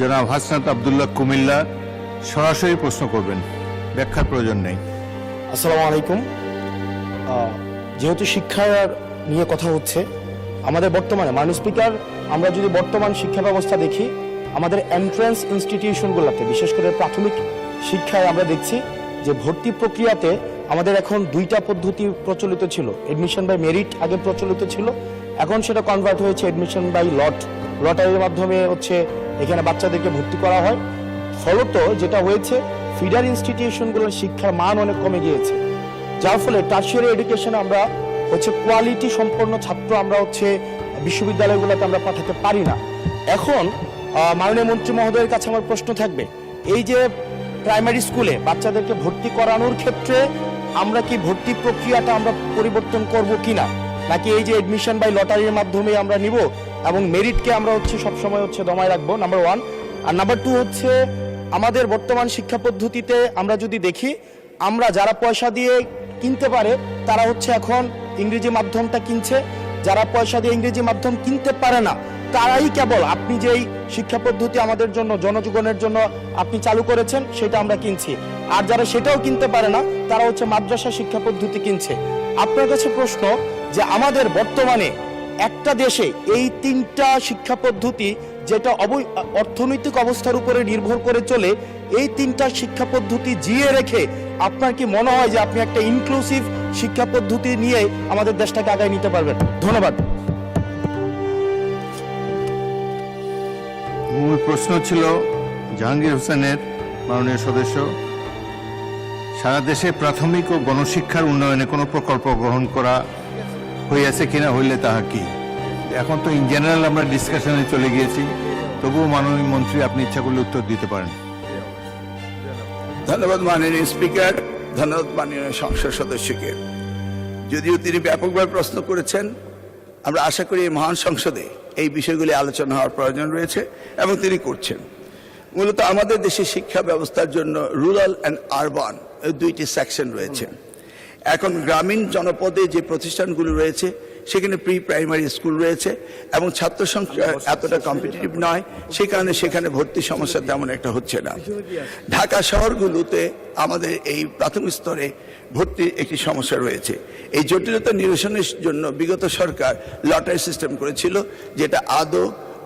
জনাব হাসনাত আব্দুল্লাহ কুমিল্লা সরাসরি প্রশ্ন করবেন, ব্যাখ্যার প্রয়োজন নেই। আসসালামু আলাইকুম। যেহেতু শিক্ষা নিয়ে কথা হচ্ছে, আমাদের বর্তমানে মাননীয় স্পিকার, আমরা যদি বর্তমান শিক্ষা ব্যবস্থা দেখি, আমাদের এন্ট্রান্স ইনস্টিটিউশনগুলোতে বিশেষ করে প্রাথমিক শিক্ষায় আমরা দেখছি যে ভর্তি প্রক্রিয়াতে আমাদের এখন দুইটা পদ্ধতি প্রচলিত ছিল। এডমিশন বাই মেরিট আগে প্রচলিত ছিল, এখন সেটা কনভার্ট হয়েছে এডমিশন বাই লটারির মাধ্যমে এখানে বাচ্চাদেরকে ভর্তি করা হয়। ফলত যেটা হয়েছে, ফিডার ইনস্টিটিউশনগুলোর শিক্ষার মান অনেক কমে গিয়েছে, যার ফলে টার্সিয়ারি এডুকেশনে আমরা কোয়ালিটি সম্পন্ন ছাত্র আমরা বিশ্ববিদ্যালয়গুলোতে আমরা পাঠাতে পারি না। এখন মাননীয় মন্ত্রী মহোদয়ের কাছে আমার প্রশ্ন থাকবে, এই যে প্রাইমারি স্কুলে বাচ্চাদেরকে ভর্তি করানোর ক্ষেত্রে আমরা কি ভর্তি প্রক্রিয়াটা আমরা পরিবর্তন করব কিনা, নাকি এই যে এডমিশন বাই লটারির মাধ্যমে আমরা নিব এবং মেরিটকে আমরা সবসময় দমায় রাখবো, নাম্বার 1। আর নাম্বার 2 আমাদের বর্তমান শিক্ষা পদ্ধতিতে আমরা যদি দেখি, আমরা যারা পয়সা দিয়ে কিনতে পারে তারা এখন ইংরেজি মাধ্যমটা কিনছে, যারা পয়সা দিয়ে ইংরেজি মাধ্যম কিনতে পারে না তারাই কেবল আপনি যেই শিক্ষা পদ্ধতি আমাদের জন্য জনজীবনের জন্য আপনি চালু করেছেন সেটা আমরা কিনছি, আর যারা সেটাও কিনতে পারে না তারা মাদ্রাসা শিক্ষা পদ্ধতি কিনছে। আপনার কাছে প্রশ্ন যে আমাদের বর্তমানে একটা দেশে এই তিনটা শিক্ষা পদ্ধতি যেটা অর্থনৈতিক অবস্থার উপরে নির্ভর করে চলে, এই তিনটা শিক্ষা পদ্ধতি জিয়ে রেখে আপনার কি মনে হয় যে আপনি একটা ইনক্লুসিভ শিক্ষা পদ্ধতি নিয়ে আমাদের দেশটাকে আগায় নিতে পারবেন? ধন্যবাদ। মূল প্রশ্ন ছিল জাহাঙ্গীর হোসেনের, মাননীয় সদস্য, সারা দেশে প্রাথমিক ও গণশিক্ষার উন্নয়নে কোনো প্রকল্প গ্রহণ করা হইয়াছে কিনা, হইলে তাহা কি? এখন তো ইন জেনারেল আমরা ডিসকাশনে চলে গিয়েছি, তবুও মাননীয় মন্ত্রী আপনি ইচ্ছা করলে উত্তর দিতে পারেন। ধন্যবাদ মাননীয় স্পিকার, ধন্যবাদ মাননীয় সংসদ সদস্যকে। যদিও তিনি ব্যাপকভাবে প্রশ্ন করেছেন, আমরা আশা করি এই মহান সংসদে এই বিষয়গুলি আলোচনা হওয়ার প্রয়োজন রয়েছে এবং তিনি করছেন। মূলত আমাদের দেশের শিক্ষা ব্যবস্থার জন্য রুরাল অ্যান্ড আরবান দুইটি সেকশন রয়েছে। এখন গ্রামীণ জনপদে যে প্রতিষ্ঠানগুলো রয়েছে সেখানে প্রি প্রাইমারি স্কুল রয়েছে এবং ছাত্র সংখ্যা এতটা কম্পিটিটিভ নয়, সেই কারণে সেখানে ভর্তি সমস্যা তেমন একটা হচ্ছে না। ঢাকা শহরগুলোতে আমাদের এই প্রাথমিক স্তরে ভর্তির একটি সমস্যা রয়েছে। এই জটিলতা নিরসনের জন্য বিগত সরকার লটারি সিস্টেম করেছিল, যেটা আদৌ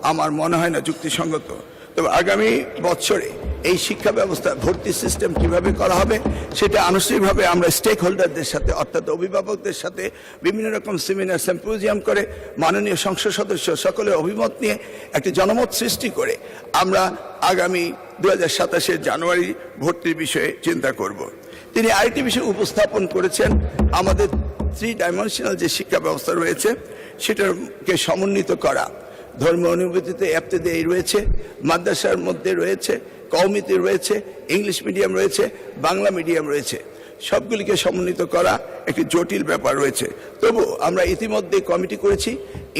আমার মনে হয় না যুক্তিসঙ্গত। তবে আগামী বছরে এই শিক্ষা ব্যবস্থা ভর্তি সিস্টেম কিভাবে করা হবে সেটা আনুষ্ঠানিকভাবে আমরা স্টেক হোল্ডারদের সাথে, অর্থাৎ অভিভাবকদের সাথে বিভিন্ন রকম সেমিনার সিম্পোজিয়াম করে মাননীয় সংসদ সদস্য সকলের অভিমত নিয়ে একটি জনমত সৃষ্টি করে আমরা আগামী 2027 জানুয়ারি ভর্তির বিষয়ে চিন্তা করব। তিনি আরেকটি বিষয় উপস্থাপন করেছেন, আমাদের 3 ডাইমেনশনাল যে শিক্ষা ব্যবস্থা রয়েছে সেটাকে সমন্বিত করা। ধর্মীয় অনুভূতিতে ইবতেদায়ী রয়েছে, মাদ্রাসার মধ্যে রয়েছে, কওমিতে রয়েছে, ইংলিশ মিডিয়াম রয়েছে, বাংলা মিডিয়াম রয়েছে, সবগুলিকে সমন্বিত করা একটি জটিল ব্যাপার রয়েছে। তবু আমরা ইতিমধ্যে কমিটি করেছি,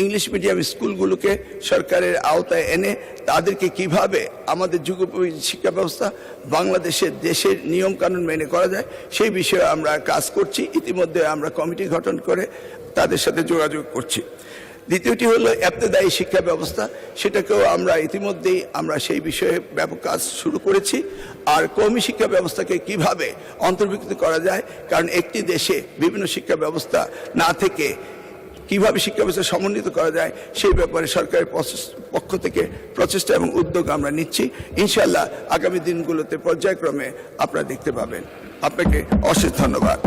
ইংলিশ মিডিয়াম স্কুলগুলোকে সরকারের আওতায় এনে তাদেরকে কিভাবে আমাদের যুগোপযোগী শিক্ষা ব্যবস্থা বাংলাদেশের দেশের নিয়ম কানুন মেনে করা যায় সেই বিষয়ে আমরা কাজ করছি। ইতিমধ্যে আমরা কমিটি গঠন করে তাদের সাথে যোগাযোগ করছি। দ্বিতীয়টি হলো ইবতেদায়ী শিক্ষা ব্যবস্থা, সেটাকেও আমরা ইতিমধ্যেই সেই বিষয়ে ব্যাপক কাজ শুরু করেছি। আর কওমি শিক্ষা ব্যবস্থাকে কিভাবে অন্তর্ভুক্ত করা যায়, কারণ একটি দেশে বিভিন্ন শিক্ষা ব্যবস্থা না থেকে কিভাবে শিক্ষা ব্যবস্থা সমন্বিত করা যায় সেই ব্যাপারে সরকারের পক্ষ থেকে প্রচেষ্টা এবং উদ্যোগ আমরা নিচ্ছি। ইনশাআল্লাহ আগামী দিনগুলোতে পর্যায়ক্রমে আপনারা দেখতে পাবেন। আপনাকে অশেষ ধন্যবাদ।